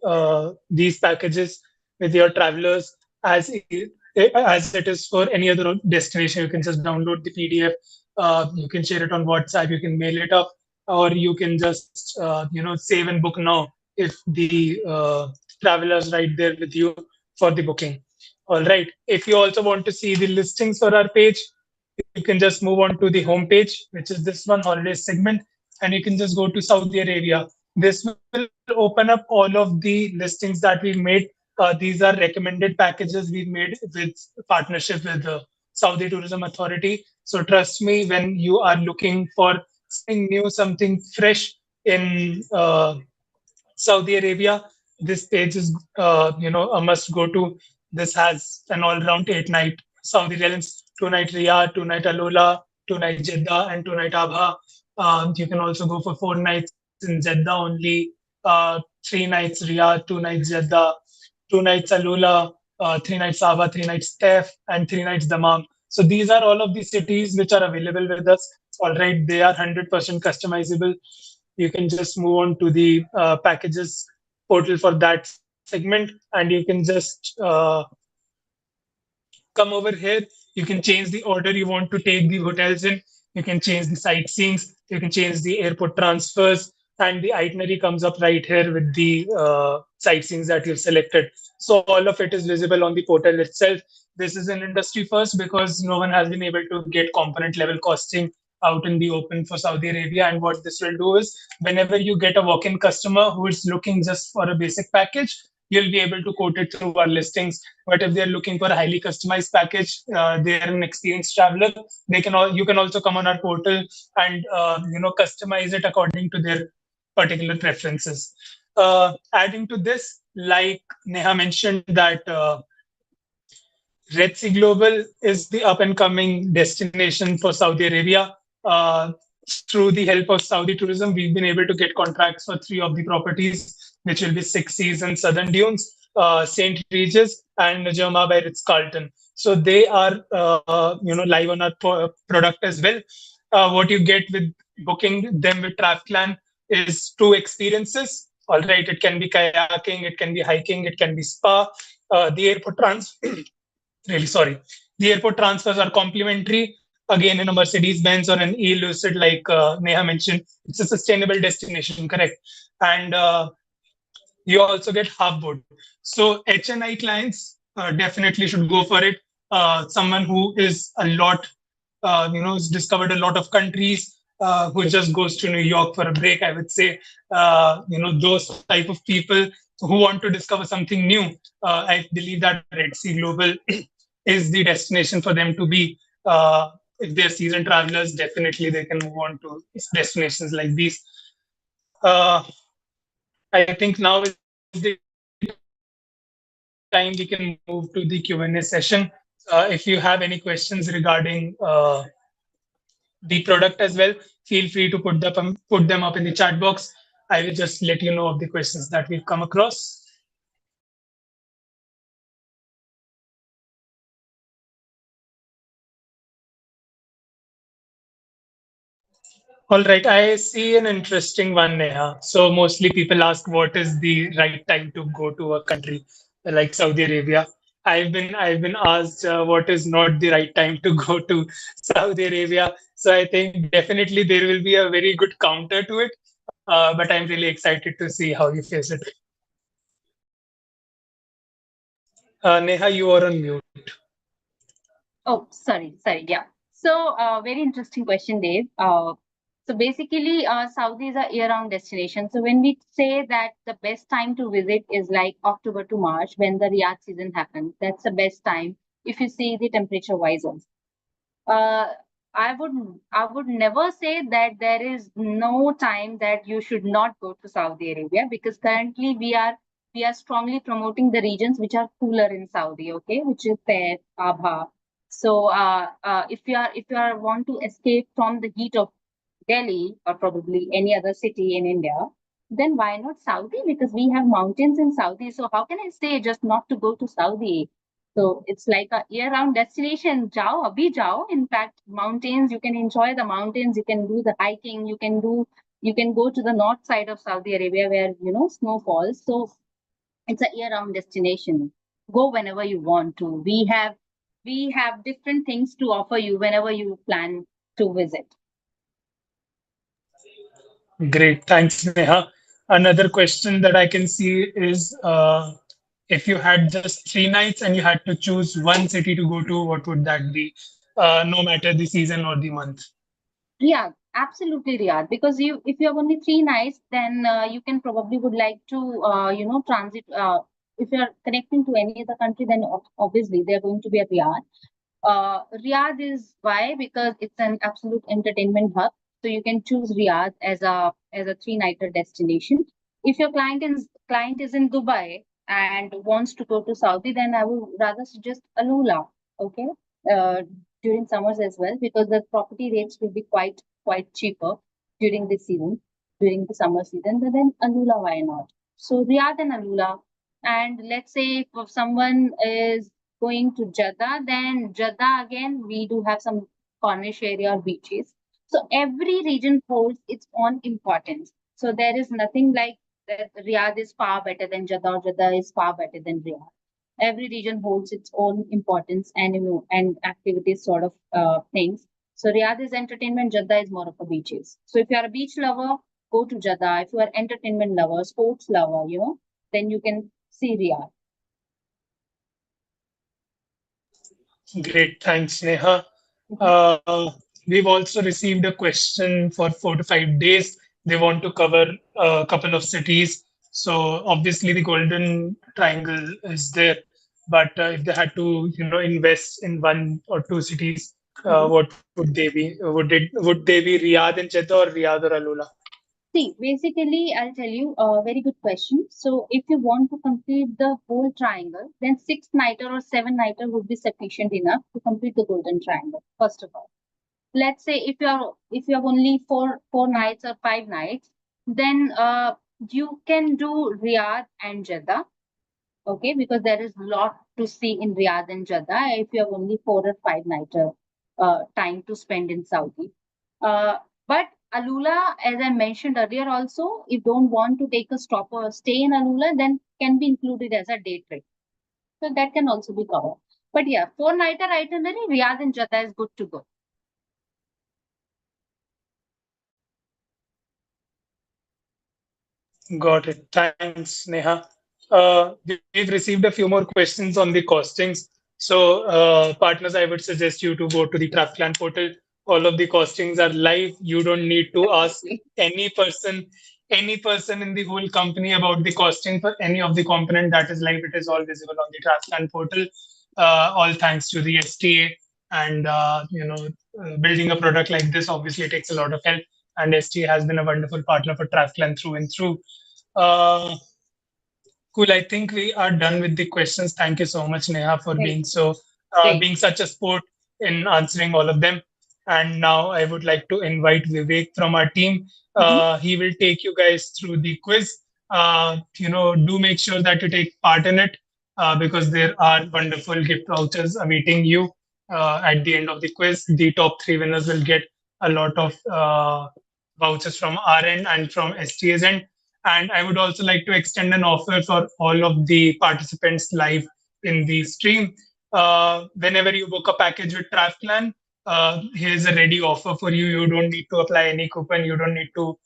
Speaker 2: these packages with your travelers as it is for any other destination. You can just download the PDF. You can share it on WhatsApp. You can mail it up, or you can just save and book now if the travelers right there with you for the booking. All right. If you also want to see the listings for our page, you can just move on to the home page, which is this one, holidays segment, and you can just go to Saudi Arabia. This will open up all of the listings that we've made. These are recommended packages we've made with partnership with the Saudi Tourism Authority. So trust me, when you are looking for something new, something fresh in Saudi Arabia, this page is a must go to. This has an all-round 8-night Saudi Realms, 2-night Riyadh, 2-night Alola, 2-night Jeddah, and 2-night Abha. You can also go for 4 nights in Jeddah only, 3 nights Riyadh, 2 nights Jeddah, 2 nights Alola, 3 nights Abha, 3 nights Taif, and 3 nights Dammam. So these are all of the cities which are available with us. All right, they are 100% customizable. You can just move on to the packages portal for that segment, and you can just come over here. You can change the order you want to take the hotels in. You can change the sightseeings. You can change the airport transfers, and the itinerary comes up right here with the sightseeings that you've selected. So all of it is visible on the portal itself. This is an industry first because no one has been able to get component level costing out in the open for Saudi Arabia. And what this will do is whenever you get a walk-in customer who is looking just for a basic package, you'll be able to quote it through our listings. But if they're looking for a highly customized package, they're an experienced traveler. You can also come on our portal and customize it according to their particular preferences. Adding to this, like Neha mentioned, that Red Sea Global is the up and coming destination for Saudi Arabia. Through the help of Saudi Tourism, we've been able to get contracts for 3 of the properties, which will be Six Seas and Southern Dunes, St. Regis, and Najama by Ritz Carlton. So they are, live on our product as well. What you get with booking them with Travplan is 2 experiences. All right, it can be kayaking, it can be hiking, it can be spa. The airport really sorry. The airport transfers are complimentary. Again, in a Mercedes Benz or an E Lucid, like Neha mentioned, it's a sustainable destination, correct? And you also get half board. So HNI clients definitely should go for it. Someone who is a lot, has discovered a lot of countries, who just goes to New York for a break, I would say, those type of people who want to discover something new. I believe that Red Sea Global is the destination for them to be. If they're seasoned travelers, definitely they can move on to destinations like these. Uh, I think now is the time we can move to the Q&A session. If you have any questions regarding the product as well, feel free to put them up in the chat box. I will just let you know of the questions that we've come across. All right, I see an interesting one, Neha. So mostly people ask what is the right time to go to a country like Saudi Arabia. I've been asked what is not the right time to go to Saudi Arabia. So I think definitely there will be a very good counter to it. But I'm really excited to see how you face it. Neha, you are on mute.
Speaker 1: Oh, sorry. Yeah. So, very interesting question, Dave. So basically, Saudi is a year-round destination. So when we say that the best time to visit is like October to March, when the Riyadh season happens, that's the best time if you see the temperature-wise also. Uh, I would never say that there is no time that you should not go to Saudi Arabia, because currently we are strongly promoting the regions which are cooler in Saudi, okay, which is Taif, Abha. So if you are want to escape from the heat of Delhi or probably any other city in India, then why not Saudi? Because we have mountains in Saudi. So how can I say just not to go to Saudi? So it's like a year-round destination. Jao, abhi jao. In fact, mountains, you can enjoy the mountains. You can do the hiking. You can do You can go to the north side of Saudi Arabia where, snow falls. So it's a year-round destination. Go whenever you want to. We have different things to offer you whenever you plan to visit.
Speaker 2: Great. Thanks, Neha. Another question that I can see is if you had just 3 nights and you had to choose one city to go to, what would that be? No matter the season or the month.
Speaker 1: Riyadh, absolutely Riyadh. Because if you have only 3 nights, then you can probably would like to, transit. If you are connecting to any other country, then obviously they are going to be at Riyadh. Riyadh is why, because it's an absolute entertainment hub. So you can choose Riyadh as a 3 nighter destination. If your client is in Dubai and wants to go to Saudi, then I would rather suggest Alula. Okay, uh, during summers as well, because the property rates will be quite cheaper during the season, during the summer season. But then Alula, why not? So Riyadh and Alula. And let's say if someone is going to Jeddah, then Jeddah again, we do have some Cornish area or beaches. So every region holds its own importance. So there is nothing like that Riyadh is far better than Jeddah or Jeddah is far better than Riyadh. Every region holds its own importance and activities sort of things. So Riyadh is entertainment, Jeddah is more of a beaches. So if you are a beach lover, go to Jeddah. If you are entertainment lover, sports lover, then you can see Riyadh.
Speaker 2: Great. Thanks, Neha. We've also received a question for 4 to 5 days. They want to cover a couple of cities. So obviously the Golden Triangle is there, but if they had to, invest in 1 or 2 cities,
Speaker 1: Mhm.
Speaker 2: what would they be? Would they be Riyadh and Jeddah or Riyadh or Alula?
Speaker 1: See, basically, I'll tell you a very good question. So, if you want to complete the whole triangle, then 6 nighter or 7 nighter would be sufficient enough to complete the golden triangle. First of all, let's say if you have only four nights or 5 nights, then you can do Riyadh and Jeddah. Okay, because there is a lot to see in Riyadh and Jeddah if you have only 4 or 5 nighter time to spend in Saudi. But Alula, as I mentioned earlier, also, if don't want to take a stop or stay in Alula, then can be included as a day trip. So that can also be covered. But yeah, 4 nighter itinerary, Riyadh and Jeddah is good to go.
Speaker 2: Got it. Thanks, Neha. We've received a few more questions on the costings. So, partners, I would suggest you to go to the TravelPlan portal. All of the costings are live. You don't need to ask any person, any person in the whole company about the costing for any of the component that is live. It is all visible on the TravelPlan portal. All thanks to the STA and building a product like this obviously takes a lot of help. And STA has been a wonderful partner for TravelPlan through and through. uh, cool. I think we are done with the questions. Thank you so much, Neha, for
Speaker 1: Great,
Speaker 2: being
Speaker 1: great.
Speaker 2: such a sport in answering all of them. And now I would like to invite Vivek from our team.
Speaker 1: Mhm.
Speaker 2: He will take you guys through the quiz. Do make sure that you take part in it because there are wonderful gift vouchers awaiting you at the end of the quiz. The top 3 winners will get a lot of vouchers from our end and from STA's end. And I would also like to extend an offer for all of the participants live in the stream. Whenever you book a package with TravPlan, here's a ready offer for you. You don't need to apply any coupon. You don't need to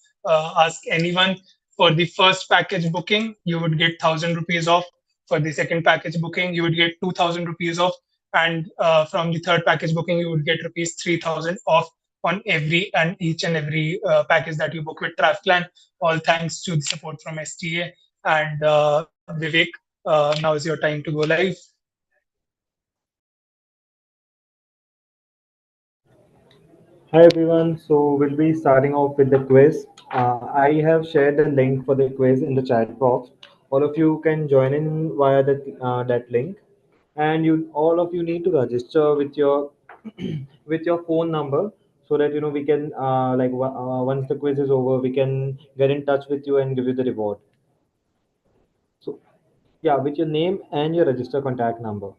Speaker 2: ask anyone. For the first package booking, you would get 1,000 rupees off. For the second package booking, you would get 2,000 rupees off. And from the third package booking, you would get rupees 3,000 off on every and each and every package that you book with TravPlan, all thanks to the support from STA. And Vivek, now is your time to go live.
Speaker 3: Hi everyone, so we'll be starting off with the quiz. I have shared the link for the quiz in the chat box. All of you can join in via that link, and you all of you need to register with your with your phone number so that we can once the quiz is over, we can get in touch with you and give you the reward. So yeah, with your name and your register contact number.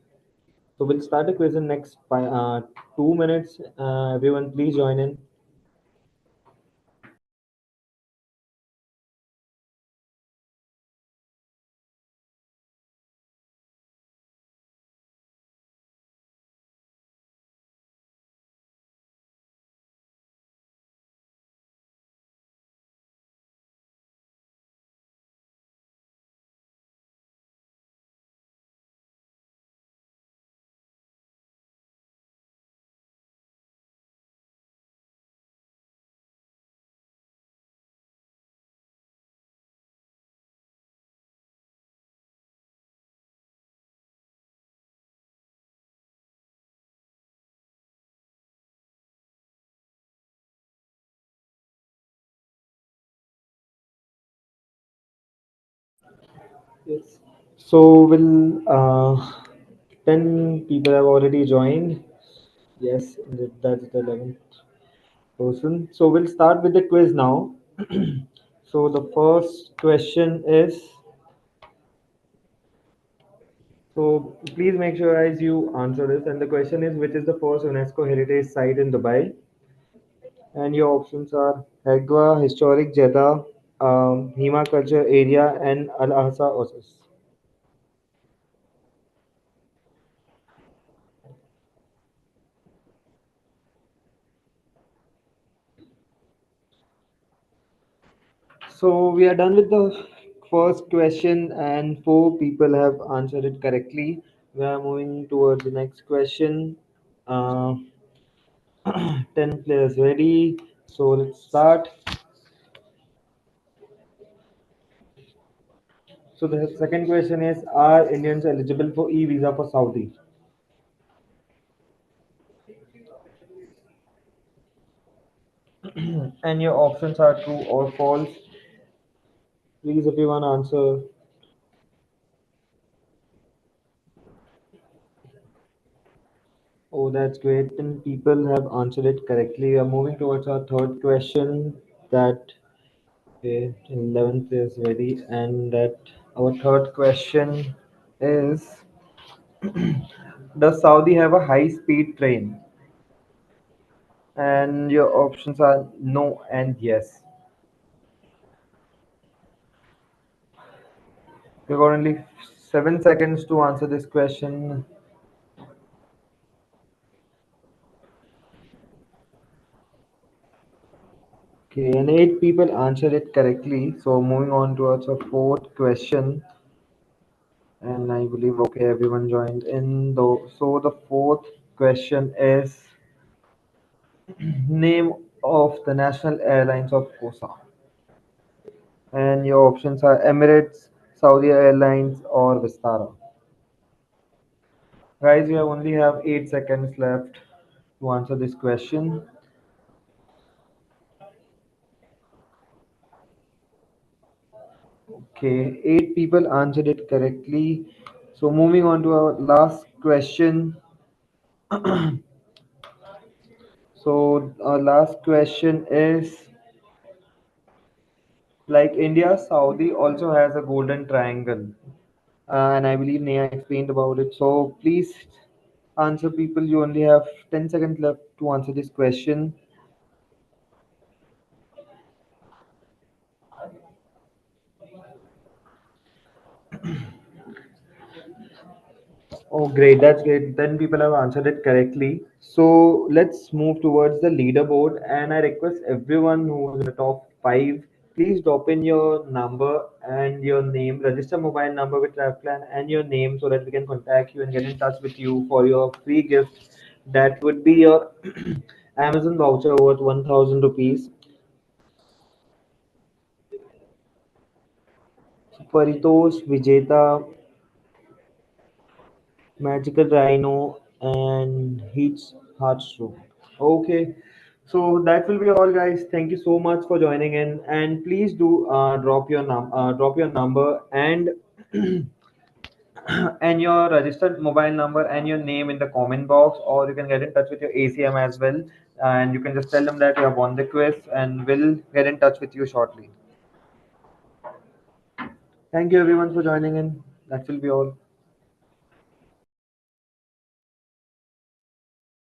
Speaker 3: So we'll start the quiz in next 2 minutes. Everyone, please join in. Yes. So will 10 people have already joined. Yes, that's the 11th person. So we'll start with the quiz now. So the first question is, so please make sure guys you answer this. And the question is, which is the first UNESCO heritage site in Dubai? And your options are Hagwa, Historic Jeddah, Hema Culture Area, and Al Ahsa Oasis. So we are done with the first question, and 4 people have answered it correctly. We are moving towards the next question. Uh, 10 players ready. So let's start. So the second question is, are Indians eligible for e-visa for Saudi? And your options are true or false. Please, everyone, answer. Oh, that's great. 10 people have answered it correctly. We are moving towards our third question. That okay, 11th is ready, and that our third question is: does Saudi have a high-speed train? And your options are no and yes. We've got only 7 seconds to answer this question. Okay, and 8 people answered it correctly. So moving on towards our fourth question, and I believe okay, everyone joined in though. So the fourth question is: name of the national airlines of Kosa. And your options are Emirates, Saudi Airlines, or Vistara. Guys, you only have 8 seconds left to answer this question. Okay, 8 people answered it correctly. So moving on to our last question. So our last question is, like India, Saudi also has a golden triangle. And I believe Neha explained about it. So please answer, people. You only have 10 seconds left to answer this question. Oh, great. That's great. 10 people have answered it correctly. So let's move towards the leaderboard. And I request everyone who is in the top 5, please drop in your number and your name, register mobile number with Trafplan and your name so that we can contact you and get in touch with you for your free gift. That would be your Amazon voucher worth 1000 rupees. Paritosh, Vijeta, Magical Rhino, and Heats Hearthstone. Okay, so that will be all, guys. Thank you so much for joining in, and please do drop your number and and your registered mobile number and your name in the comment box, or you can get in touch with your ACM as well, and you can just tell them that you have won the quiz, and we'll get in touch with you shortly. Thank you everyone for joining in. That will be all.